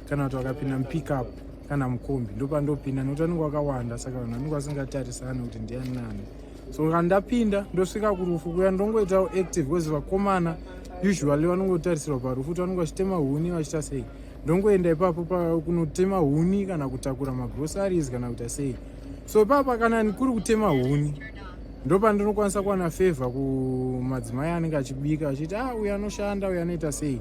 kana kuti wakapinda mupikup kana mukombi ndopandopinda nokuti anenge wakawanda saka vanhu vanenge vasingatarisani kuti ndiani nani. So kandapinda ndosvika kurufu kuya ndongoitawo active because vakomana usually vanongotarisirwa parufu kuti vanenge vachitema huni vachita sei. Ndongoenda ipapo kunotema huni kana kutakura magroceries kana kuita sei. So ipapo kana kuri kutema huni ndopandinokwanisa kuwana favor kumadzimai anenge achibika achiti uyu anoshanda uyu anoita sei.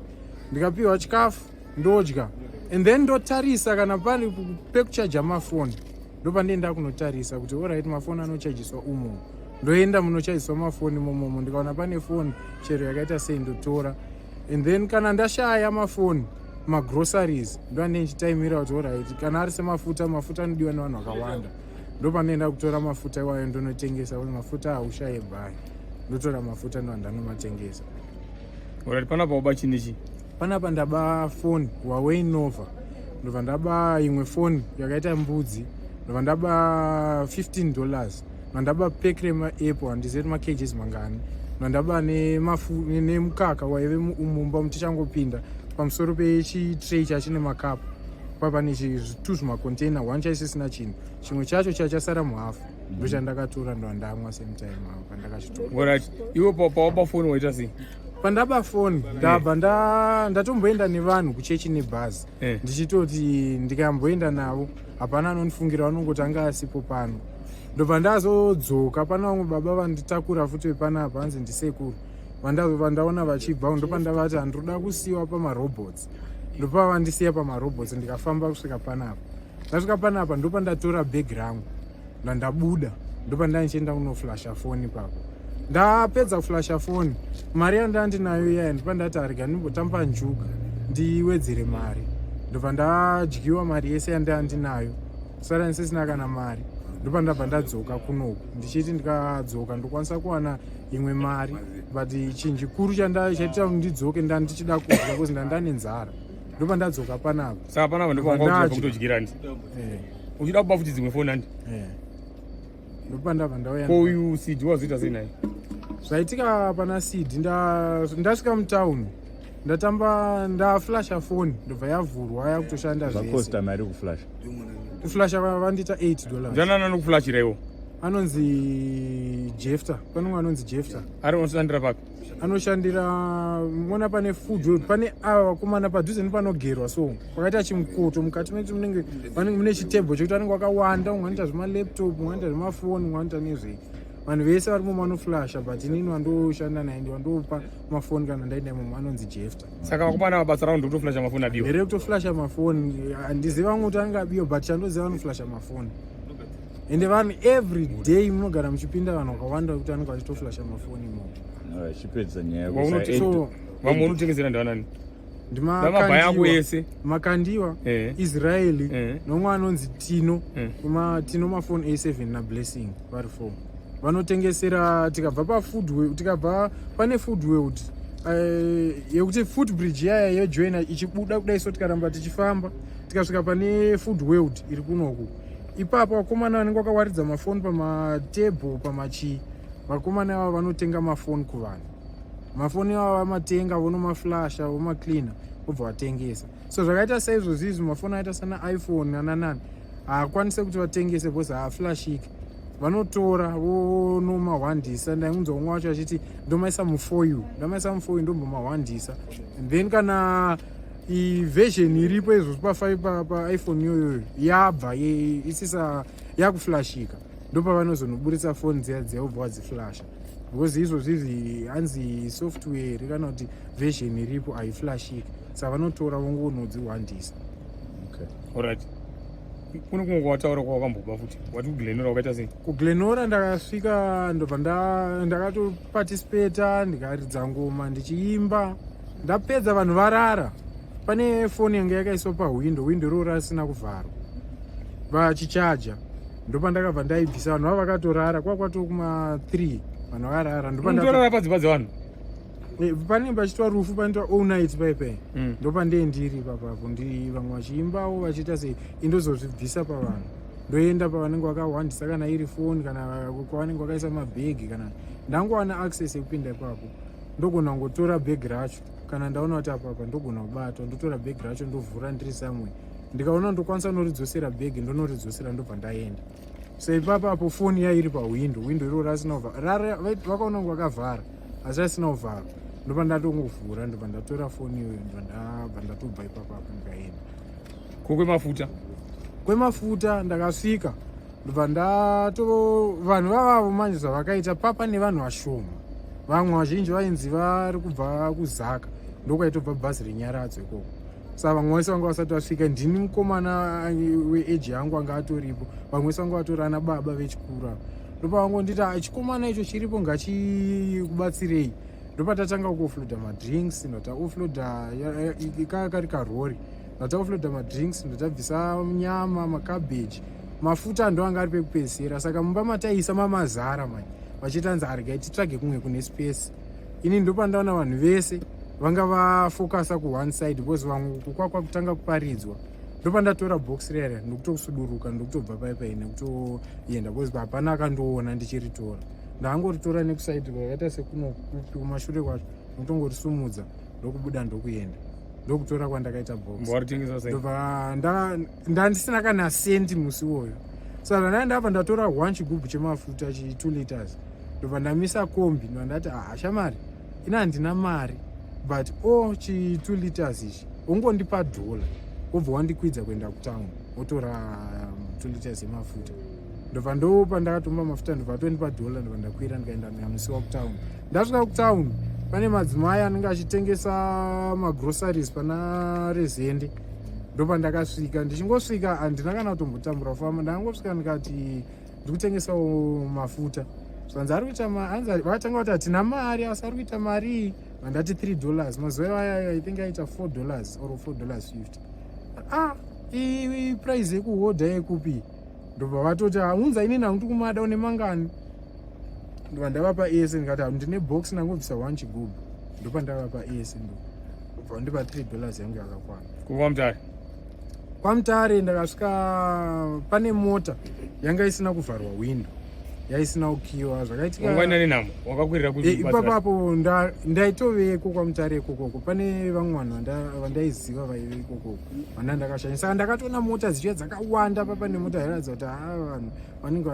Ndikapiwa chikafu ndodya and then ndotarisa kana pali pekuchaja mafoni ndopandienda kunotarisa kuti alright mafoni anochajiswa umo. Ndoenda munochajiswa mafoni momomo ndikaona pane foni chero yakaita sei ndotora. And then kana ndashaya mafoni magroceries ndondichitaimira kuti alright kana ari semafuta anodiwa nevanhu vakawanda ndopanoenda kutora mafuta iwayo ndonotengesa kuti mafuta haushaye bhayi ndotora mafuta ndandanomatengesa. Alright, panapa uba chinichi? Panapa ndaba foni Huawei Nova, ndobva ndaba imwe foni yakaita mbudzi, ndobva ndaba $15, ndaba pekre maapple handizeti macages mangani, ndaba nemukaka waive mumba mutichangopinda pamusoro pechitray chachine makapu papane zvitu zvimacontainer 1 chaisisina chinhu chimwe chacho chachasara muhafu ndochandakatora ndandamwa same time pandakachitora. Alright, iwe pawaba foni waita sei? Pandaba foni ndabva ndatomboenda nevanhu kuchechi nebhazi ndichitoti ndikamboenda navo hapana anonifungira vanongoti anga asipo pano. Ndobva ndazodzoka pana vamwe baba vanditakura futi vepanapa hanzi ndisekuru vandaona vachibva ndopandavati handiroda kusiyiwa pamarobots ndopa vandisiya pamarobots ndikafamba kusvika panapa. Ndasvika panapa ndopandatora bhegi rangu ndandabuda ndopandanichienda kunoflasha foni papo. Ndapedza kuflasha foni mari yandandinayo iyaya ndopandati arega ndimbotamba njuga ndiwedzere mari ndobva ndadyiwa mari yese yandandinayo sara ndisisina kana mari ndopandabva ndadzoka kunoku ndichiti ndikadzoka ndokwanisa kuwana imwe mari but chinji kuru chaita ndidzoke ndandichida kudya because ndandane nzara ndopa ndadzoka panapa. Saka panapa ndopanga kutodyira ndi uchida kuba futi dzimwe foni andi ndopa ndabva ndauya ko uyu CD wazoita sei naye. Zvaitika pana CD ndasvika mutaundi ndaflasha foni ndobva yavhurwa yakutoshanda zvese. Vakosta mari kuflasha vandiita $8. Ndanana nokuflashira iwo anonzi Jefta, panonge anonzi Jefta. Ari unoshandira papi? Anoshandira mona pane food pane vakomana padhuze nepanogerwa so kwakaita chimukoto mukati mecho munenge mune chitebho chekuti anenge wakawanda umwe anoita zvemalaptop umwe anoita zvemafoni umwe anoita nezvei vanhu vese varimo vanoflasha but inini wandoshanda naye ndiwandopa mafoni kana ndaenda imomo anonzi Jefta. Saka vakomana mabasa ravo ndokutoflasha mafoni abiwa here kutoflasha mafoni handiziva vamwe kuti anenge abiwa but chandoziva vanoflasha mafoni ende vanhu every day munogara muchipinda vanhu vakawanda kuti anenge vachitoflasha mafoni imomo. Chipedza nyaya vamwe unotengesera ndevanani? Ndimababa yangu ese makandiwa Israeli nomwe anonzi Tino Tino mafoni A7 na Blessing vari 4 vanotengesera. Tikabva pafood tikabva pane food world yekuti footbridge yaya yojoina ichibuda kudai so tikaramba tichifamba tikasvika pane food world iri kunoku ipapo vakomana vanenge vakawaridza mafoni pamatebho pamachi vakomana ava vanotenga mafoni kuvanhu. Mafoni ava vamatenga vonomaflasha vomaklina vobva vatengesa. So zvakaita saizvozvizvi mafoni aita sana iPhone ananani haakwanise kuti vatengese because haaflashiki vanotora vonomahwandisa. Ndaiunzwa umwe wacho achiti ndomaisa mu4U ndombomahwandisa and then kana version iripo izvozvi paiPhone iyoyo yabva isisa yakuflashika ndopavanozonoburitsa foni dziya vobva vadziflasha because izvozvizvi hanzi software kana kuti version iripo haiflashiki saka vanotora vongonodzihwandisa. Alright, kune kumwe kwataura kwawakamboba futi wati kuglenora wakaita sei? Kuglenora ndakasvika ndobva ndakatoparticipata ndikaridza ngoma ndichiimba ndapedza vanhu varara. Pane foni yanga yakaiswa pawindo roro rasina kuvharwa vachichaja ndopandakabva ndaibvisa vanhu vava vakatorara kwakwato kuma3 vanhu varara ndotorara padzimba dzevanhu pane pachitwa rufu panoitwa all night paipai ndopandee ndiri papapo vamwe vachiimbawo vachiita sei indozozvibvisa pavanhu ndoenda pavanenge vakahwandisa kana iri foni kana kwavanenge vakaisa mabhegi kana ndangowana access yekupinda ipapo ndogona ngotora bhegi racho kana ndaona kuti apa ndogona kubatwa ndotora bhegi racho ndovhura ndiri samwe ndikaona ndokwanisa noridzosera bhegi ndonoridzosera ndobva ndaenda. So ipapo foni yairi pahwindo iro rasina kuvhara vakaona kunge vakavhara asi rasina kuvhara ndobva ndatongovhura ndobva ndatora foni iyoyo ndobva ndatobva ipapapo ndikaenda. Kwemafuta ndakasvika ndobva vanhu vavavo manje zvavakaita papa nevanhu vashoma, vamwe vazhinji vainzi vari kubva kuzaka ndokwaitobva bhazi renyaradzo ikoko. Saka vamwe vese vanga vasati vasvika, ndini mukomana weeji yangu anga atoripo, vamwe vese vanga vatori ana baba vechikuru. Ndopa vangondita chikomana icho chiripo ngachikubatsirei. Ndopa tatanga kuofloda madrinks, ndataofloda kari karori, ndataofloda madrinks, ndatabvisa nyama, makabeji, mafuta ndo anga ari pekupedzisira. Saka mumba mataisa mamazara manje vachitanza argai titsvage kumwe kune space. Ini ndopa ndaona vanhu vese vanga vafokasa ku1 side because vamwe kukwakwa kutanga kuparidzwa. Ndopa ndatora box rere ndokutosuduruka ndokutobva paipai nekutoenda because hapana akandoona ndichiritora. Ndangoritora nekuside kwakaita sekuno kumashure kwacho ndokutongorisumudza ndokubuda ndokuenda ndokutora kwandakaita box. Ndobva ndandisina kana sendi musi woyo. Saka ndandabva ndatora 1 chigubhu chemafuta 2 liters ndobva ndamisa kombi ndandati shamari ina handina mari but chi 2 liters ichi ungondipa $1 wobva wandikwidza kuenda kutown wotora 2 liters yemafuta. Ndobva ndopa ndakatomba mafuta ndobva tondipa $1 ndobva ndakwira ndikaenda namusiwa kutown. Ndasvika kutown pane madzimai anenge achitengesa magroceries pana rezende. Ndopa ndakasvika, ndichingosvika handina kana kutombotambura kufamba, ndangosvika ndikati ndiri kutengesawo mafuta. Zvanzi ari kuita vakatanga kuti hatina mari asi ari kuita mari vandati $3 mazuva aya I think aita $4 or $4.50. Price yekuhodha yekupi. Ndobva vatoti unza ini nangu ndikumada une mangani. Ndobva ndavapa ese ndikati ndine box nangobvisa 1 chigubhu. Ndopa ndavapa ese ndobva ndipa $3 yangu yakakwana. Kwamutare ndakasvika pane mota yanga isina kuvharwa window, yaisina kukiwa zvakaitika. Ipapapo ndaitoveko kwamutare ikokoko pane vamwe vanhu vandaiziva vaive ikokoko vanda ndakashanya. Saka ndakatoona mota dzichiva dzakawanda papa nemota yairatidza kuti vanhu vanenge